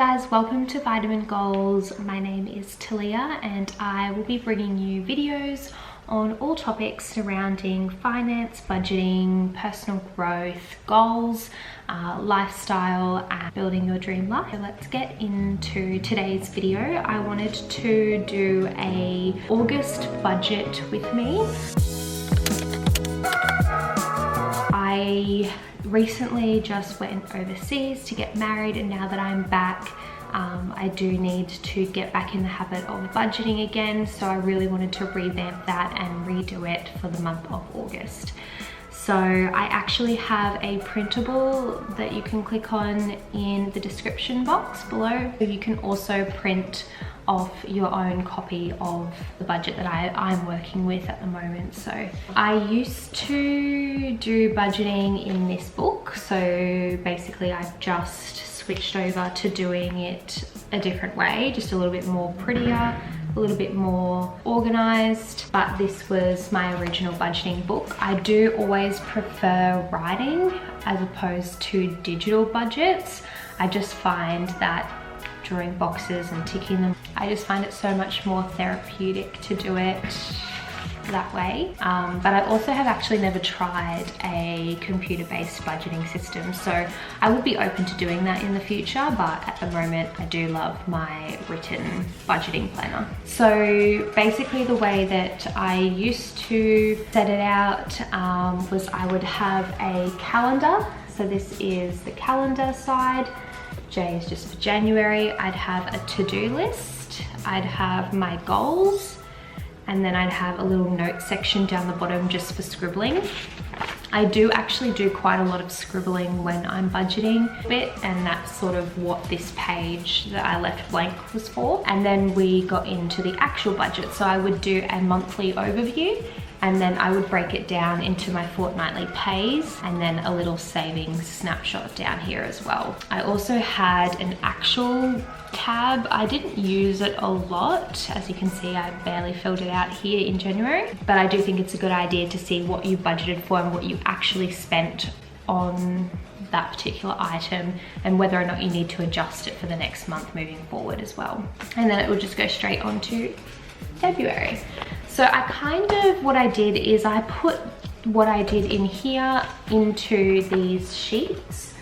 guys, welcome to Vitamin Goals. My name is Dyalla and I will be bringing you videos on all topics surrounding finance, budgeting, personal growth, goals, lifestyle and building your dream life. So let's get into today's video. I wanted to do a August budget with me. I recently just went overseas to get married, and now that I'm back, I do need to get back in the habit of budgeting again. So I really wanted to revamp that and redo it for the month of August. So I actually have a printable that you can click on in the description box below. You can also print off your own copy of the budget that I'm working with at the moment. So I used to do budgeting in this book. So basically I've just switched over to doing it a different way, just a little bit more prettier, a little bit more organized, but this was my original budgeting book. I do always prefer writing as opposed to digital budgets. I just find that drawing boxes and ticking them, I just find it so much more therapeutic to do it that way. But I also have actually never tried a computer-based budgeting system, so I would be open to doing that in the future, but at the moment I do love my written budgeting planner. So basically the way that I used to set it out was I would have a calendar. So this is the calendar side. J is just for January. I'd have a to-do list, I'd have my goals, and then I'd have a little note section down the bottom just for scribbling. I do actually do quite a lot of scribbling when I'm budgeting a bit, and that's sort of what this page that I left blank was for. And then we got into the actual budget. So I would do a monthly overview, and then I would break it down into my fortnightly pays, and then a little savings snapshot down here as well. I also had an actual tab. I didn't use it a lot. As you can see, I barely filled it out here in January, but I do think it's a good idea to see what you budgeted for and what you actually spent on that particular item, and whether or not you need to adjust it for the next month moving forward as well. And then it will just go straight on to February. So what I did is I put what I did in here into these sheets.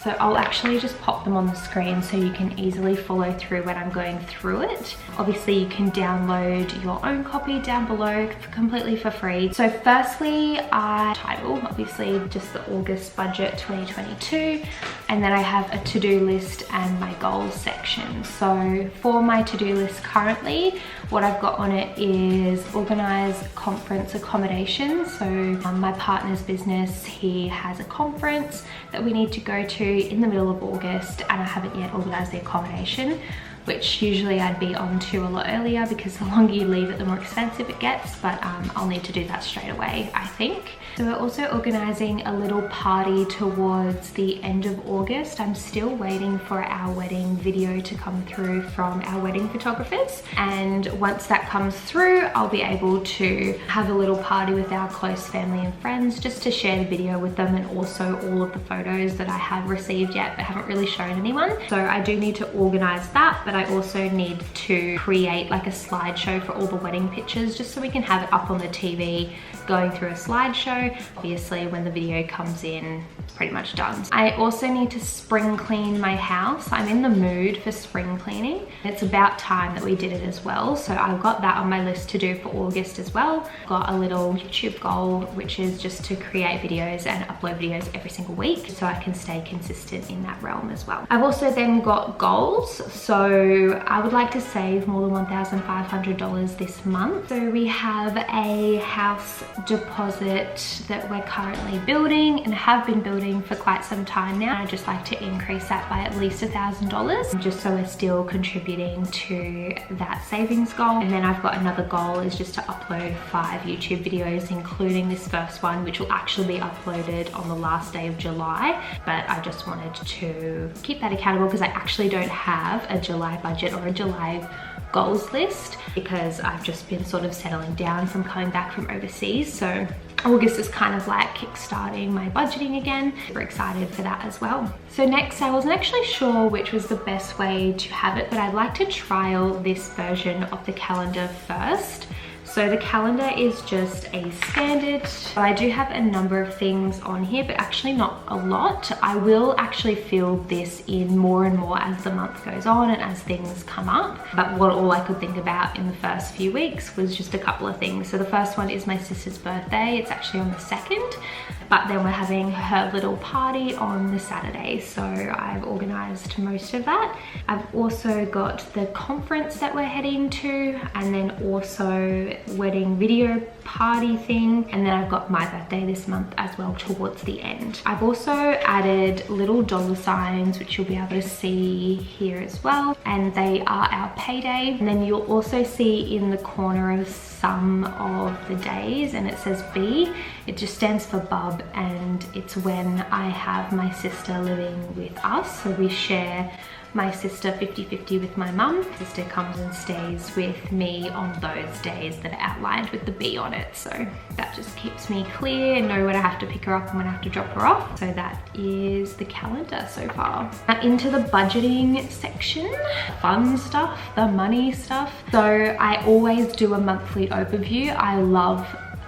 So I'll actually just pop them on the screen so you can easily follow through when I'm going through it. Obviously you can download your own copy down below completely for free. So firstly, title, obviously just the August budget 2022. And then I have a to-do list and my goals section. So for my to-do list currently, what I've got on it is organize conference accommodation. So my partner's business, he has a conference that we need to go to in the middle of August, and I haven't yet organized the accommodation, which usually I'd be on to a lot earlier because the longer you leave it, the more expensive it gets, but I'll need to do that straight away, I think. So we're also organizing a little party towards the end of August. I'm still waiting for our wedding video to come through from our wedding photographers, and once that comes through, I'll be able to have a little party with our close family and friends just to share the video with them, and also all of the photos that I have received yet but haven't really shown anyone. So I do need to organize that, but I also need to create like a slideshow for all the wedding pictures just so we can have it up on the TV going through a slideshow. Obviously when the video comes in, it's pretty much done. I also need to spring clean my house. I'm in the mood for spring cleaning. It's about time that we did it as well. So I've got that on my list to do for August as well. Got a little YouTube goal, which is just to create videos and upload videos every single week so I can stay consistent in that realm as well. I've also then got goals. So I would like to save more than $1,500 this month. So we have a house deposit that we're currently building and have been building for quite some time now. I'd just like to increase that by at least $1,000, just so we're still contributing to that savings goal. And then I've got another goal is just to upload 5 YouTube videos, including this first one, which will actually be uploaded on the last day of July. But I just wanted to keep that accountable because I actually don't have a July budget or a July goals list because I've just been sort of settling down from coming back from overseas. So August is kind of like kickstarting my budgeting again. Super excited for that as well. So next, I wasn't actually sure which was the best way to have it, but I'd like to trial this version of the calendar first. So the calendar is just a standard. I do have a number of things on here, but actually not a lot. I will actually fill this in more and more as the month goes on and as things come up. But what all I could think about in the first few weeks was just a couple of things. So the first one is my sister's birthday. It's actually on the 2nd, but then we're having her little party on the Saturday. So I've organized most of that. I've also got the conference that we're heading to, and then also wedding video party thing, and then I've got my birthday this month as well towards the end. I've also added little dollar signs, which you'll be able to see here as well, and they are our payday. And then you'll also see in the corner of some of the days, and it says B. It just stands for bub, and it's when I have my sister living with us. So we share my sister 50-50 with my mum. Sister comes and stays with me on those days that are outlined with the B on it. So that just keeps me clear and know when I have to pick her up and when I have to drop her off. So that is the calendar so far. Now into the budgeting section, fun stuff, the money stuff. So I always do a monthly overview. I love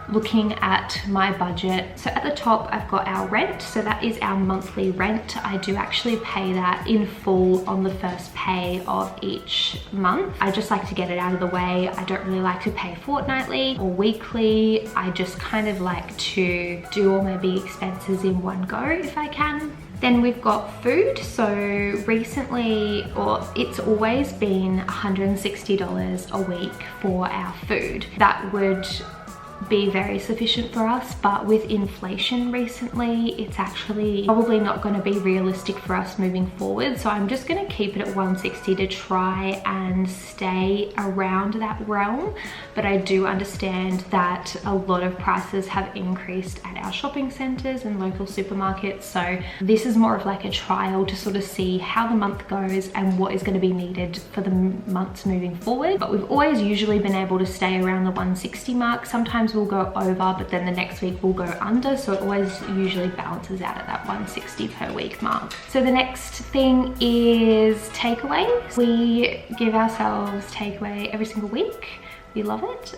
looking at my budget. So at the top, I've got our rent. So that is our monthly rent. I do actually pay that in full on the first pay of each month. I just like to get it out of the way. I don't really like to pay fortnightly or weekly. I just kind of like to do all my big expenses in one go if I can. Then we've got food. So recently, or it's always been $160 a week for our food. That would be very sufficient for us, but with inflation recently, it's actually probably not going to be realistic for us moving forward. So I'm just going to keep it at 160 to try and stay around that realm. But I do understand that a lot of prices have increased at our shopping centers and local supermarkets. So this is more of like a trial to sort of see how the month goes and what is going to be needed for the months moving forward. But we've always usually been able to stay around the 160 mark. Sometimes we'll go over, but then the next week we'll go under, so it always usually balances out at that 160 per week mark. So the next thing is takeaway. We give ourselves takeaway every single week. We love it.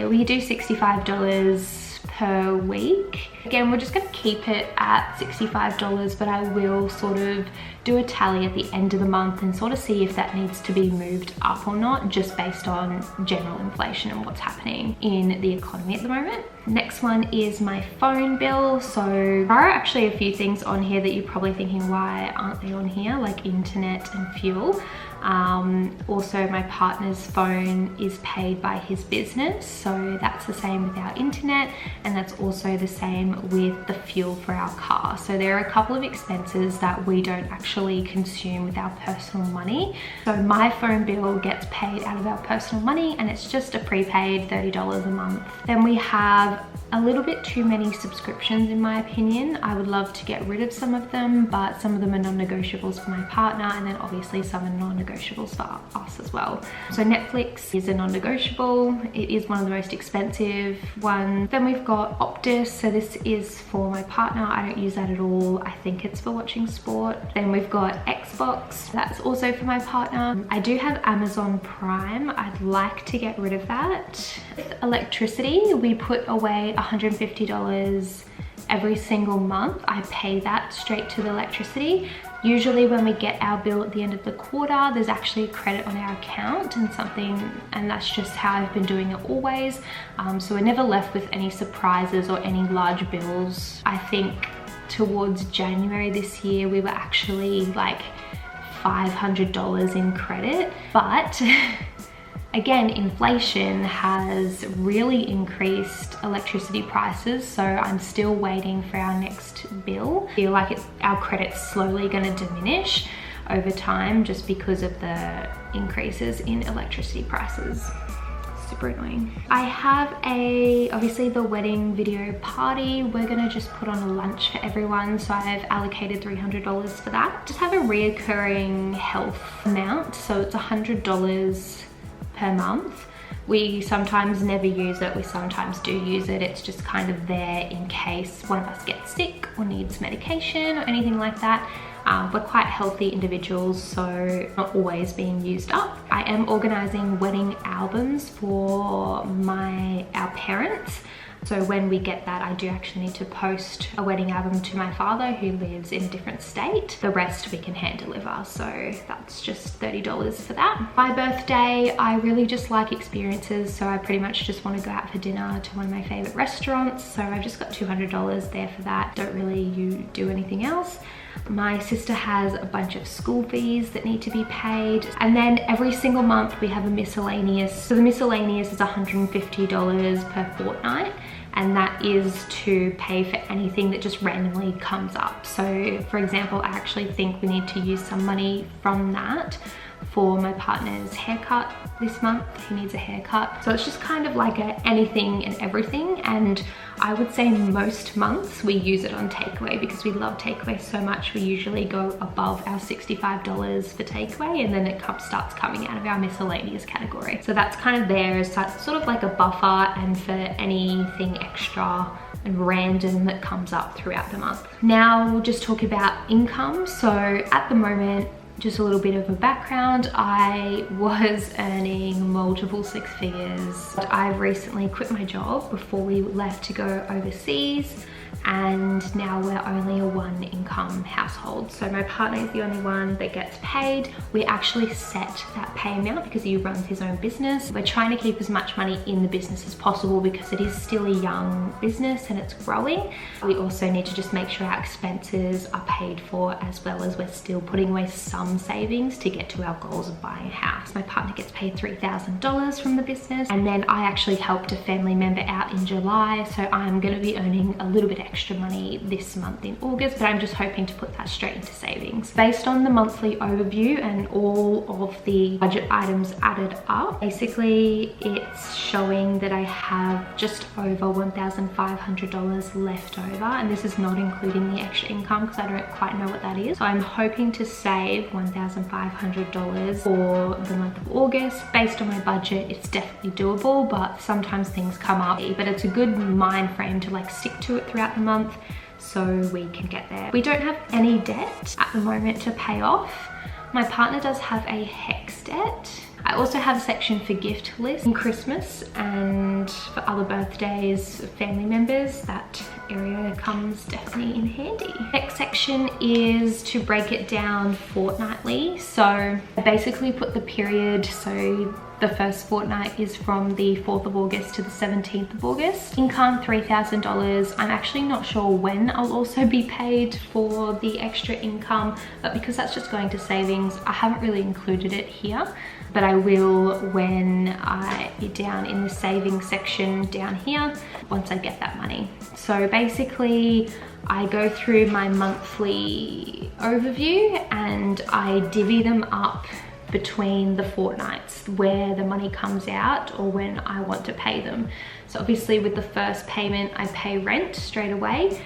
We do $65 per week. Again, we're just going to keep it at $65, but I will sort of do a tally at the end of the month and sort of see if that needs to be moved up or not, just based on general inflation and what's happening in the economy at the moment. Next one is my phone bill. So there are actually a few things on here that you're probably thinking, why aren't they on here, like internet and fuel. Also my partner's phone is paid by his business, so that's the same with our internet, and that's also the same with the fuel for our car. So there are a couple of expenses that we don't actually consume with our personal money. So my phone bill gets paid out of our personal money, and it's just a prepaid $30 a month. Then we have a little bit too many subscriptions in my opinion. I would love to get rid of some of them, but some of them are non-negotiables for my partner, and then obviously some are non-negotiables for us as well. So Netflix is a non-negotiable. It is one of the most expensive ones. Then we've got Optus. So this is for my partner. I don't use that at all. I think it's for watching sport. Then we've got Xbox. That's also for my partner. I do have Amazon Prime. I'd like to get rid of that. With electricity, we put away $150 every single month. I pay that straight to the electricity. Usually when we get our bill at the end of the quarter, there's actually a credit on our account and that's just how I've been doing it always. So we're never left with any surprises or any large bills. I think towards January this year, we were actually like $500 in credit, but again, inflation has really increased electricity prices, so I'm still waiting for our next bill. I feel like our credit's slowly going to diminish over time just because of the increases in electricity prices. Super annoying. I have obviously the wedding video party. We're gonna just put on a lunch for everyone, so I've allocated $300 for that. Just have a reoccurring health amount, so it's $100 per month, We sometimes never use it, we sometimes do use it. It's just kind of there in case one of us gets sick or needs medication or anything like that. We're quite healthy individuals, so not always being used up. I am organising wedding albums for our parents. So when we get that, I do actually need to post a wedding album to my father who lives in a different state. The rest we can hand deliver, so that's just $30 for that. My birthday, I really just like experiences, so I pretty much just want to go out for dinner to one of my favourite restaurants. So I've just got $200 there for that. Don't really do anything else. My sister has a bunch of school fees that need to be paid. And then every single month we have a miscellaneous. So the miscellaneous is $150 per fortnight. And that is to pay for anything that just randomly comes up. So for example, I actually think we need to use some money from that for my partner's haircut this month. He needs a haircut. So it's just kind of like anything and everything. And I would say most months we use it on takeaway because we love takeaway so much. We usually go above our $65 for takeaway, and then it starts coming out of our miscellaneous category. So that's kind of there as sort of like a buffer and for anything extra and random that comes up throughout the month. Now we'll just talk about income. So at the moment, just a little bit of a background, I was earning multiple six figures. I've recently quit my job before we left to go overseas, and now we're only a one income household. So my partner is the only one that gets paid. We actually set that pay amount because he runs his own business. We're trying to keep as much money in the business as possible because it is still a young business and it's growing. We also need to just make sure our expenses are paid for, as well as we're still putting away some savings to get to our goals of buying a house. My partner gets paid $3,000 from the business, and then I actually helped a family member out in July, so I'm going to be earning a little bit extra money this month in August, but I'm just hoping to put that straight into savings. Based on the monthly overview and all of the budget items added up, basically it's showing that I have just over $1,500 left over, and this is not including the extra income because I don't quite know what that is. So I'm hoping to save $1,500 for the month of August. Based on my budget, it's definitely doable, but sometimes things come up. But it's a good mind frame to like stick to it throughout the month so we can get there. We don't have any debt at the moment to pay off. My partner does have a HEX debt. I also have a section for gift lists in Christmas and for other birthdays of family members. That area comes definitely in handy. Next section is to break it down fortnightly. So I basically put the period, so the first fortnight is from the 4th of August to the 17th of August. Income, $3,000. I'm actually not sure when I'll also be paid for the extra income, but because that's just going to savings, I haven't really included it here, but I will when I be down in the savings section down here once I get that money. So basically, I go through my monthly overview and I divvy them up between the fortnights where the money comes out or when I want to pay them. So obviously with the first payment, I pay rent straight away.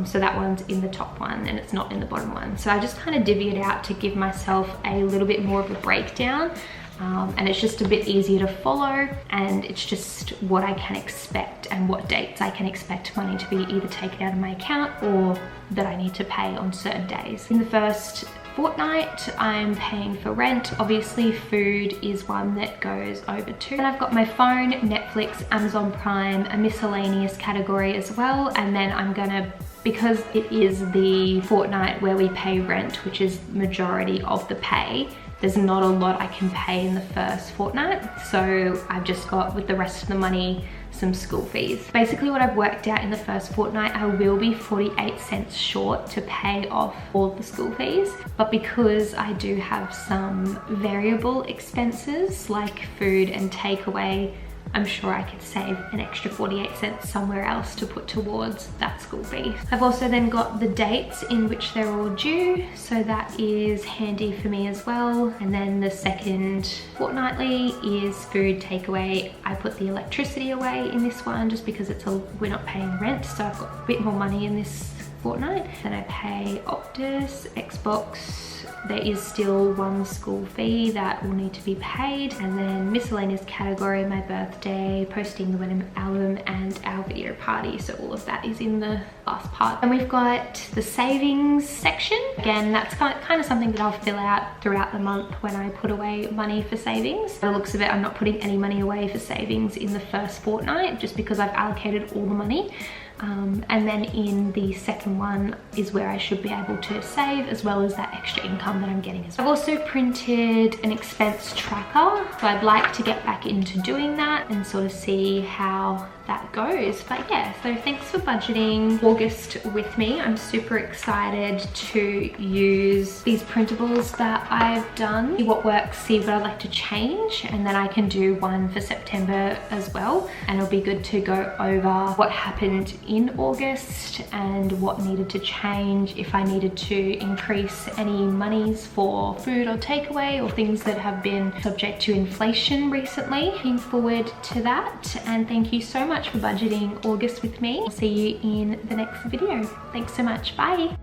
So that one's in the top one and it's not in the bottom one. So I just kind of divvy it out to give myself a little bit more of a breakdown. And it's just a bit easier to follow, and it's just what I can expect and what dates I can expect money to be either taken out of my account or that I need to pay on certain days. In the first fortnight, I'm paying for rent. Obviously food is one that goes over too. And I've got my phone, Netflix, Amazon Prime, a miscellaneous category as well. And then I'm gonna, because it is the fortnight where we pay rent, which is majority of the pay, there's not a lot I can pay in the first fortnight. So I've just got, with the rest of the money, some school fees. Basically what I've worked out in the first fortnight, I will be 48 cents short to pay off all the school fees. But because I do have some variable expenses like food and takeaway, I'm sure I could save an extra 48 cents somewhere else to put towards that school fee. I've also then got the dates in which they're all due, so that is handy for me as well. And then the second fortnightly is food takeaway. I put the electricity away in this one just because we're not paying rent, so I've got a bit more money in this fortnight. Then I pay Optus, Xbox, There is still one school fee that will need to be paid, and then miscellaneous category, my birthday, posting the wedding album, and our video party. So all of that is in the last part. And we've got the savings section. Again, that's kind of something that I'll fill out throughout the month when I put away money for savings. By the looks of it, I'm not putting any money away for savings in the first fortnight just because I've allocated all the money. And then in the second one is where I should be able to save, as well as that extra income that I'm getting as well. I've also printed an expense tracker, so I'd like to get back into doing that and sort of see how that goes. But yeah, so thanks for budgeting August with me. I'm super excited to use these printables that I've done, see what works, see what I'd like to change, and then I can do one for September as well. And it'll be good to go over what happened in August and what needed to change, if I needed to increase any monies for food or takeaway or things that have been subject to inflation recently. Looking forward to that, and thank you so much for budgeting August with me. I'll see you in the next video. Thanks so much. Bye.